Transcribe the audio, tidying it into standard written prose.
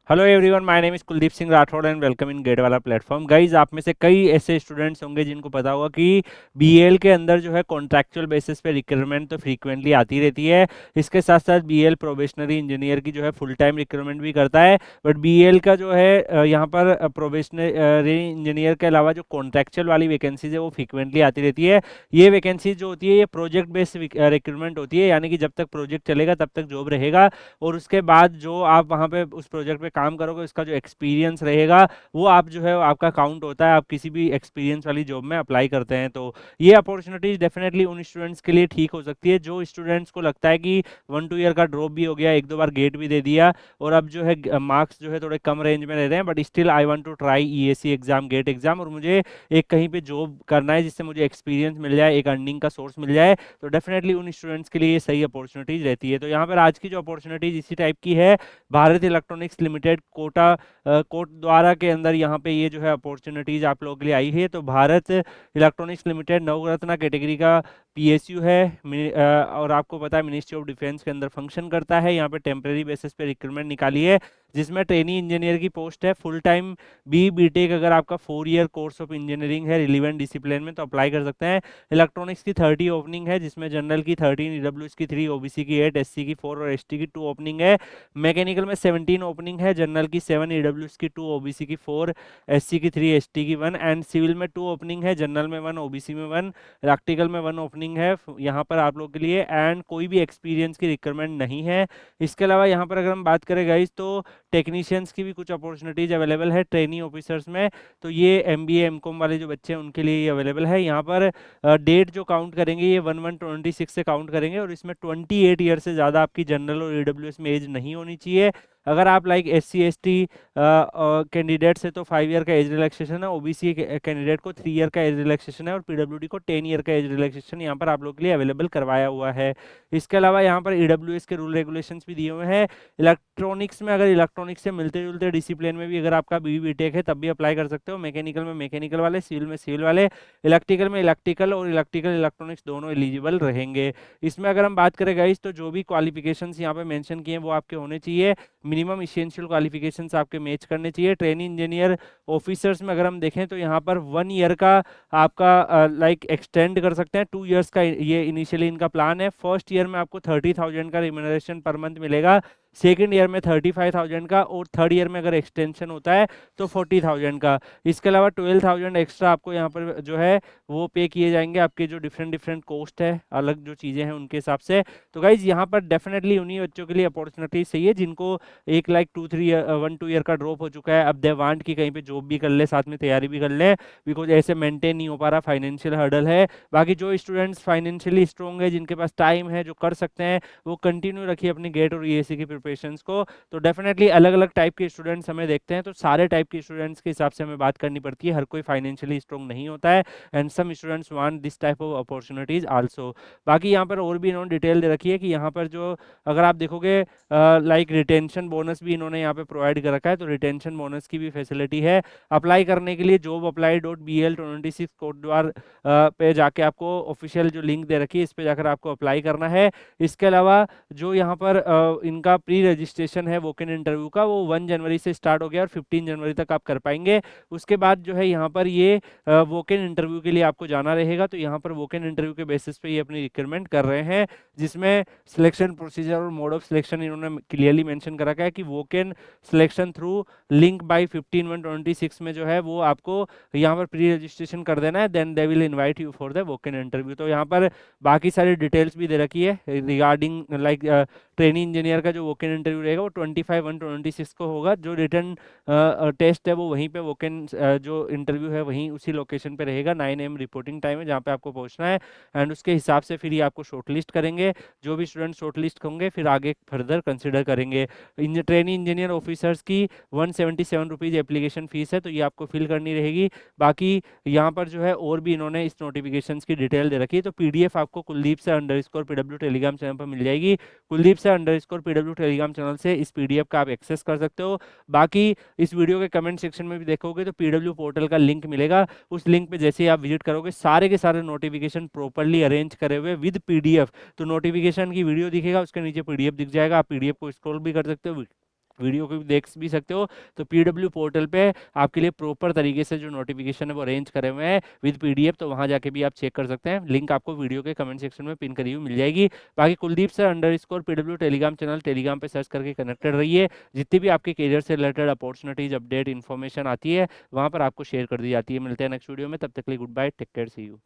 Hello everyone, my name is Kuldeep Singh Rathore and welcome in GATE वाला platform. Guys, आप में से कई ऐसे स्टूडेंट्स होंगे जिनको पता होगा कि बीएल के अंदर जो है कॉन्ट्रैक्चुअल बेसिस पे रिक्रूटमेंट तो फ्रीक्वेंटली आती रहती है। इसके साथ साथ बीएल प्रोबेशनरी इंजीनियर की जो है फुल टाइम रिक्रूटमेंट भी करता है। बट बीएल का जो है यहाँ पर प्रोबेशनरी इंजीनियर के अलावा जो कॉन्ट्रैक्चुअल वाली वैकेंसीज है वो फ्रीक्वेंटली आती रहती है। ये वैकेंसीज जो होती है ये प्रोजेक्ट बेस्ड रिक्रूटमेंट होती है, यानी कि जब तक प्रोजेक्ट चलेगा तब तक जॉब रहेगा, और उसके बाद जो आप वहाँ पे उस प्रोजेक्ट पे काम करोगे उसका जो एक्सपीरियंस रहेगा वो आप जो है आपका काउंट होता है। आप किसी भी एक्सपीरियंस वाली जॉब में अप्लाई करते हैं तो ये अपॉर्चुनिटीज डेफिनेटली उन स्टूडेंट्स के लिए ठीक हो सकती है जो स्टूडेंट्स को लगता है कि 1-2 ईयर का ड्रॉप भी हो गया, एक दो बार गेट भी दे दिया और अब जो है मार्क्स जो है थोड़े कम रेंज में रह रहे हैं, but still I want to try EAC exam, GATE exam, और मुझे एक कहीं पे जॉब करना है जिससे मुझे एक्सपीरियंस मिल जाए, एक अर्निंग का सोर्स मिल जाए। तो डेफिनेटली उन स्टूडेंट्स के लिए ये सही अपॉर्चुनिटीज रहती है। तो यहाँ पर आज की जो अपॉर्चुनिटीज इसी टाइप की है। भारत इलेक्ट्रॉनिक्स लिमिटेड कोट द्वारा के अंदर यहाँ पे ये जो है अपॉर्चुनिटीज आप लोगों के लिए आई है। तो Bharat electronics limited Navratna category का पीएसयू है, और आपको पता है मिनिस्ट्री ऑफ डिफेंस के अंदर फंक्शन करता है। यहाँ पे टेम्परेरी बेसिस पे रिक्रूटमेंट निकाली है जिसमें ट्रेनी इंजीनियर की पोस्ट है। फुल टाइम बीटेक अगर आपका 4 ईयर कोर्स ऑफ इंजीनियरिंग है रिलीवेंट डिसिप्लिन में तो अप्लाई कर सकते हैं। इलेक्ट्रॉनिक्स की 30 ओपनिंग है जिसमें जनरल की 13, ईडब्ल्यूएस की 3, ओबीसी की 8, एससी की 4 और एसटी की 2 ओपनिंग है। मैकेनिकल में 17 ओपनिंग है, जनरल की 7, ईडब्ल्यूएस की 2, ओबीसी की 4, एससी की 3, एसटी की 1, एंड सिविल में 2 ओपनिंग है, जनरल में 1, ओबीसी में 1, प्रैक्टिकल में 1 ओपनिंग है यहाँ पर आप लोग के लिए, एंड कोई भी एक्सपीरियंस की रिक्वायरमेंट नहीं है। इसके अलावा यहाँ पर अगर हम बात करें गाइस तो टेक्नीशियंस की भी कुछ अपॉर्चुनिटीज अवेलेबल है ट्रेनी ऑफिसर्स में। तो ये एमबीए एमकॉम वाले जो बच्चे हैं उनके लिए ये अवेलेबल है। यहाँ पर डेट जो काउंट करेंगे ये 1/1/26 से काउंट करेंगे, और इसमें 28 ईयर से ज़्यादा आपकी जनरल और ईडब्ल्यूएस में एज नहीं होनी चाहिए। अगर आप लाइक एससी एसटी कैंडिडेट से तो 5 ईयर का एज रिलैक्सेशन है, ओबीसी कैंडिडेट को 3 ईयर का एज रिलैक्सेशन है, और पीडब्ल्यूडी को 10 ईयर का एज रिलैक्सेशन यहाँ पर आप लोग के लिए अवेलेबल करवाया हुआ है। इसके अलावा यहाँ पर ईडब्ल्यूएस के रूल रेगुलेशंस भी दिए हुए हैं। इलेक्ट्रॉनिक्स में अगर इलेक्ट्रॉनिक्स से मिलते जुलते डिसिप्लिन में भी अगर आपका बीटेक है तब भी अप्लाई कर सकते हो। मैकेनिकल में मैकेनिकल वाले, सिविल में सिविल वाले, इलेक्ट्रिकल में इलेक्ट्रिकल और इलेक्ट्रिकल इलेक्ट्रॉनिक्स दोनों एलिजिबल रहेंगे। इसमें अगर हम बात करें गाइस तो जो भी क्वालिफिकेशंस यहाँ पे मेंशन किए हैं वो आपके होने चाहिए। मिनिमम इसेंशियल क्वालिफिकेशंस आपके मैच करने चाहिए। ट्रेनिंग इंजीनियर ऑफिसर्स में अगर हम देखें तो यहाँ पर 1 ईयर का आपका लाइक एक्सटेंड कर सकते हैं। 2 ईयर्स का ये इनिशियली इनका प्लान है। फर्स्ट ईयर में आपको 30,000 का रिम्यूनरेशन पर मंथ मिलेगा, सेकेंड ईयर में 35,000 का, और थर्ड ईयर में अगर एक्सटेंशन होता है तो 40,000 का। इसके अलावा 12,000 एक्स्ट्रा आपको यहाँ पर जो है वो पे किए जाएंगे आपके जो डिफरेंट डिफरेंट कोस्ट है, अलग जो चीज़ें हैं उनके हिसाब से। तो गाइज यहाँ पर डेफिनेटली उन्हीं बच्चों के लिए अपॉर्चुनिटीज चाहिए जिनको एक लाइक 1-2 ईयर का ड्रॉप हो चुका है, अब दे वांट कि कहीं पे जॉब भी कर ले साथ में तैयारी भी कर ले, बिकॉज ऐसे मेंटेन नहीं हो पा रहा, फाइनेंशियल हर्डल है। बाकी जो स्टूडेंट्स फाइनेंशियली स्ट्रॉन्ग है, जिनके पास टाइम है, जो कर सकते हैं, वो कंटिन्यू रखिए अपनी गेट और ईएसी की प्रिपरेशंस को। तो डेफिनेटली अलग अलग टाइप के स्टूडेंट्स हमें देखते हैं, तो सारे टाइप के स्टूडेंट्स के हिसाब से हमें बात करनी पड़ती है। हर कोई फाइनेंशियली स्ट्रॉन्ग नहीं होता है, and some students want this type of opportunities also. बाकी यहाँ पर और भी इन्होंने डिटेल दे रखी है कि यहाँ पर जो अगर आप देखोगे लाइक रिटेंशन बोनस भी इन्होंने यहाँ पे प्रोवाइड कर रखा है, तो रिटेंशन बोनस की भी फैसिलिटी है। अप्लाई करने के लिए jobapply.bl26 कोड द्वार पे जाके आपको ऑफिशियल जो लिंक दे रखी है इस पे जाकर आपको अप्लाई करना है। इसके अलावा जो यहाँ पर इनका प्री रजिस्ट्रेशन है वोक इन इंटरव्यू का, वो 1 जनवरी से स्टार्ट हो गया और 15 जनवरी तक आप कर पाएंगे। उसके बाद जो है यहाँ पर ये वोक इन इंटरव्यू के लिए आपको जाना रहेगा। तो यहाँ पर वोक इन इंटरव्यू के बेसिस पे ये अपनी रिक्रूटमेंट कर रहे हैं, जिसमें सिलेक्शन प्रोसीजर और मोड ऑफ सिलेक्शन इन्होंने क्लियरली मेंशन कर रखा है कि walk in selection through link by 15/1/26 में जो है वो आपको यहाँ पर प्री रजिस्ट्रेशन कर देना है, then they will invite you for the walk in interview. तो यहाँ पर बाकी सारी डिटेल्स भी दे रखी है रिगार्डिंग लाइक ट्रेनिंग इंजीनियर का जो वोक इन इंटरव्यू रहेगा वो 25/1/26 को होगा। जो रिटर्न टेस्ट है वो वहीं पे वोक इन जो इंटरव्यू है वहीं उसी लोकेशन पे रहेगा। 9 AM रिपोर्टिंग टाइम है जहाँ पे आपको पहुँचना है, एंड उसके हिसाब से फिर ये आपको शॉर्टलिस्ट करेंगे। जो भी स्टूडेंट शॉर्टलिस्ट होंगे फिर आगे फर्दर कंसिडर करेंगे। ट्रेनिंग इंजीनियर ऑफिसर्स की 177 रुपीज़ एप्लीकेशन फीस है, तो ये आपको फिल करनी रहेगी। बाकी यहाँ पर जो है और भी इन्होंने इस नोटिफिकेशंस की डिटेल दे रखी है। तो पीडीएफ आपको कुलदीप से _PW टेलीग्राम चैनल पर मिल जाएगी। कुलदीप से _PW टेलीग्राम चैनल से इस पीडीएफ का आप एक्सेस कर सकते हो। बाकी इस वीडियो के कमेंट सेक्शन में भी देखोगे तो पीडब्ल्यू पोर्टल का लिंक मिलेगा। उस लिंक पे जैसे ही आप विजिट करोगे सारे के सारे नोटिफिकेशन प्रॉपरली अरेंज करे हुए विद पीडीएफ, तो नोटिफिकेशन की वीडियो दिखेगा, उसके नीचे पीडीएफ दिख जाएगा, आप पीडीएफ को स्क्रॉल भी कर सकते हो, वीडियो को भी देख भी सकते हो। तो पीडब्ल्यू पोर्टल पे आपके लिए प्रॉपर तरीके से जो नोटिफिकेशन है वो अरेंज करे हुए हैं विद पीडीएफ, तो वहां जाके भी आप चेक कर सकते हैं। लिंक आपको वीडियो के कमेंट सेक्शन में पिन करी हुई मिल जाएगी। बाकी Kuldeep sir underscore PW Telegram channel, Telegram पे सर्च करके कनेक्टेड रहिए। जितनी भी आपके करियर से रिलेटेड अपॉर्चुनिटीज, अपडेट, इन्फॉर्मेशन आती है वहां पर आपको शेयर कर दी जाती है। मिलते हैं नेक्स्ट वीडियो में, तब तक के लिए good bye, take care, see you.